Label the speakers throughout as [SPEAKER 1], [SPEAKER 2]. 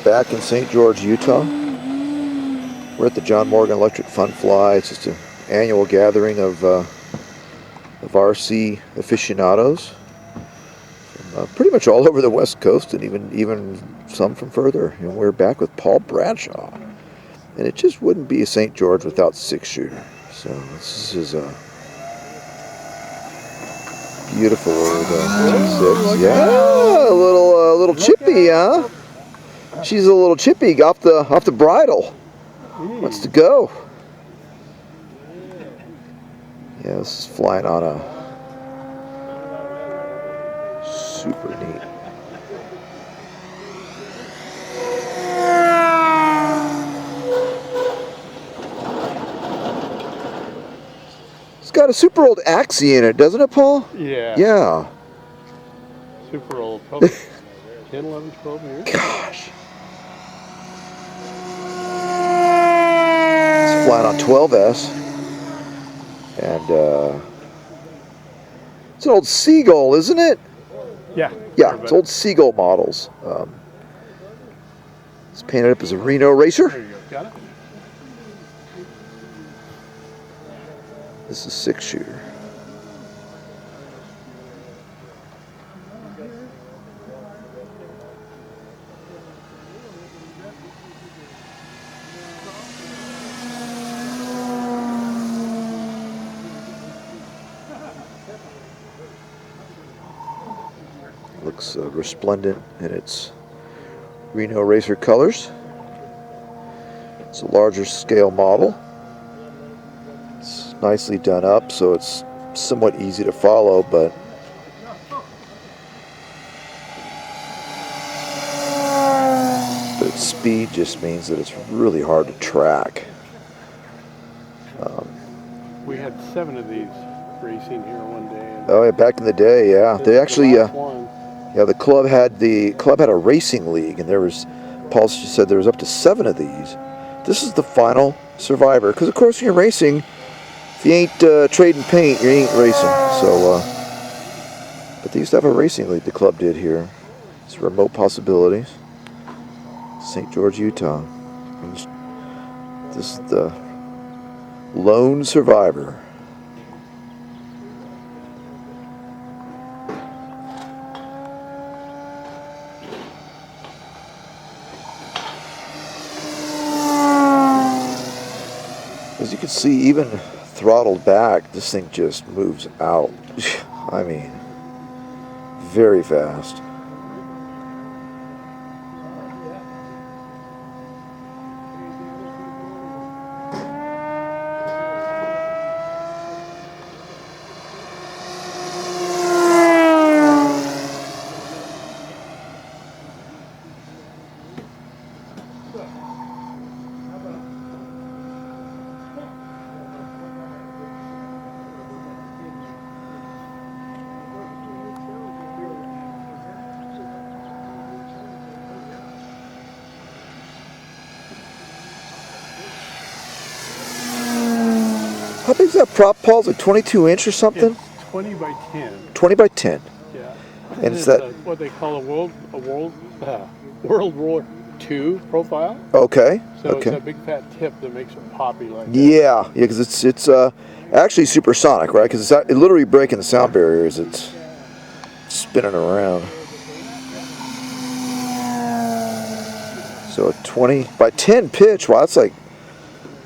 [SPEAKER 1] back in St. George, Utah. We're at the John Morgan Electric Fun Fly. It's just an annual gathering of RC aficionados from pretty much all over the West Coast, and even some from further. And we're back with Paul Bradshaw. And it just wouldn't be a St. George without six-shooter. So this is a beautiful old T6. Yeah, a little chippy, huh? She's a little chippy off the bridle. Wants to go. Yeah, this is flying on a super neat. It's got a super old Axie in it, doesn't it, Paul?
[SPEAKER 2] Yeah.
[SPEAKER 1] Yeah.
[SPEAKER 2] Super old. Probably 10, 11, 12 years.
[SPEAKER 1] Gosh. It's flying on 12S. And it's an old Seagull, isn't it?
[SPEAKER 2] Yeah.
[SPEAKER 1] Yeah, it's old Seagull models. It's painted up as a Reno Racer.
[SPEAKER 2] There you go. Got it?
[SPEAKER 1] This is six-shooter. Looks resplendent in its Reno Racer colors. It's a larger scale model. It's nicely done up, so it's somewhat easy to follow, but its speed just means that it's really hard to track.
[SPEAKER 2] We had 7 of these racing here one day. And
[SPEAKER 1] oh yeah, back in the day, yeah. They actually,
[SPEAKER 2] yeah,
[SPEAKER 1] the club had a racing league, and there was, Paul said there was up to 7 of these. This is the final survivor, because of course when you're racing, if you ain't trading paint, you ain't racing. So, but they used to have a racing league, the club did here. It's Remote Possibilities, St. George, Utah. And this is the lone survivor. As you can see, even throttled back, this thing just moves out. I mean, very fast. How big's that prop, Paul? Is it 22-inch or something?
[SPEAKER 2] It's 20 by 10.
[SPEAKER 1] 20 by 10.
[SPEAKER 2] Yeah.
[SPEAKER 1] And it's
[SPEAKER 2] what they call World War II profile.
[SPEAKER 1] Okay.
[SPEAKER 2] So
[SPEAKER 1] okay.
[SPEAKER 2] it's a big fat tip that makes it poppy like that.
[SPEAKER 1] Yeah, because it's actually supersonic, right? Because it's literally breaking the sound barrier as it's spinning around. So a 20 by 10 pitch. Wow, that's like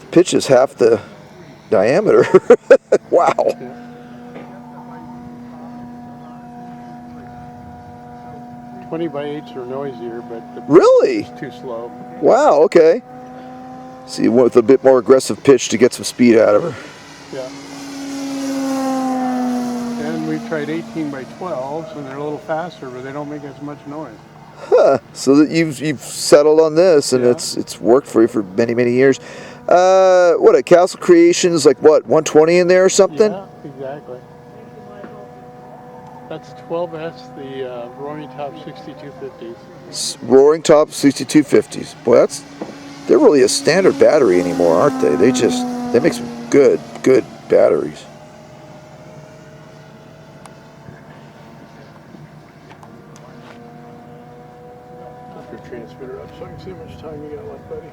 [SPEAKER 1] the pitch is half the diameter. Wow.
[SPEAKER 2] Yeah. 20 by 8s are noisier, but the
[SPEAKER 1] really?
[SPEAKER 2] It's too slow.
[SPEAKER 1] Wow. Okay. So you went with a bit more aggressive pitch to get some speed out of her.
[SPEAKER 2] Yeah. And we've tried 18 by 12s, and they're a little faster, but they don't make as much noise.
[SPEAKER 1] Huh. So that you've settled on this, and
[SPEAKER 2] yeah.
[SPEAKER 1] it's worked for you for many years. What, at Castle Creations, like what, 120 in there or something?
[SPEAKER 2] Yeah, exactly. That's 12S, the Roaring Top 6250s.
[SPEAKER 1] Roaring Top 6250s. Boy, they're really a standard battery anymore, aren't they? They make some good batteries.
[SPEAKER 2] your transmitter up so I can see how much time you got left, buddy.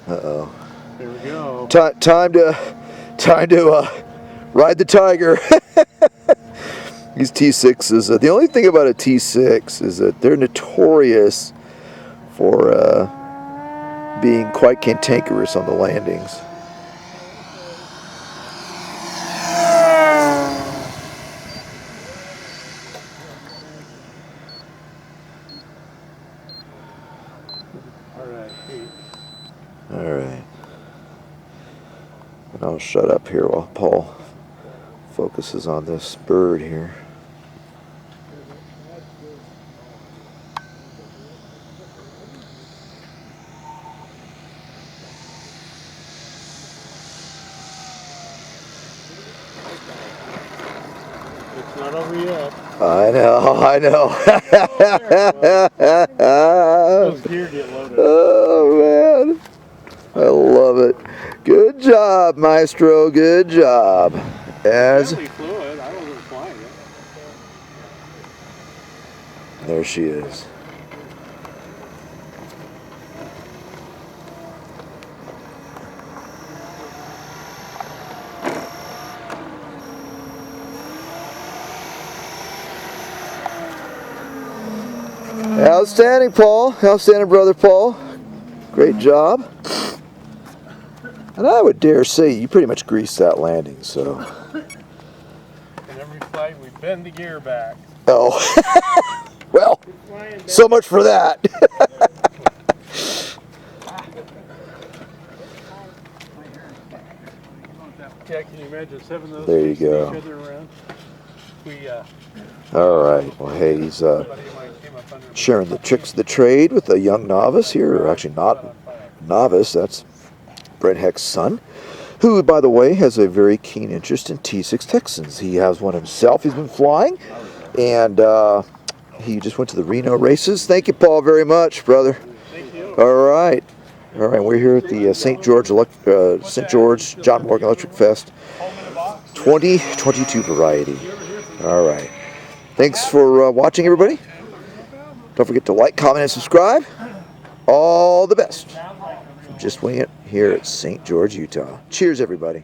[SPEAKER 1] Uh-oh.
[SPEAKER 2] There we go.
[SPEAKER 1] Time to ride the Tiger. These T6s. The only thing about a T6 is that they're notorious for being quite cantankerous on the landings. All right. And I'll shut up here while Paul focuses on this bird here.
[SPEAKER 2] It's not over yet.
[SPEAKER 1] I know.
[SPEAKER 2] Those gear get loaded.
[SPEAKER 1] Oh, man. I love it. Good job, Maestro. Good job. As
[SPEAKER 2] Fluid. I wasn't flying it.
[SPEAKER 1] there she is. Outstanding, Paul. Outstanding, brother Paul. Great job. And I would dare say you pretty much greased that landing, so.
[SPEAKER 2] And every flight we bend the gear back.
[SPEAKER 1] Oh. Well, so much for that.
[SPEAKER 2] Yeah, can you imagine 7 of those
[SPEAKER 1] There you
[SPEAKER 2] facing
[SPEAKER 1] go.
[SPEAKER 2] each other around?
[SPEAKER 1] All right. Well, hey, he's sharing the tricks of the trade with a young novice here, or actually not novice. That's Brent Heck's son, who, by the way, has a very keen interest in T6 Texans. He has one himself he's been flying, and he just went to the Reno races. Thank you, Paul, very much, brother.
[SPEAKER 2] Thank you.
[SPEAKER 1] All right. We're here at the St. George John Morgan Electric Fest 2022 variety. All right. Thanks for watching, everybody. Don't forget to like, comment, and subscribe. All the best from Just Wing It here at St. George, Utah. Cheers, everybody.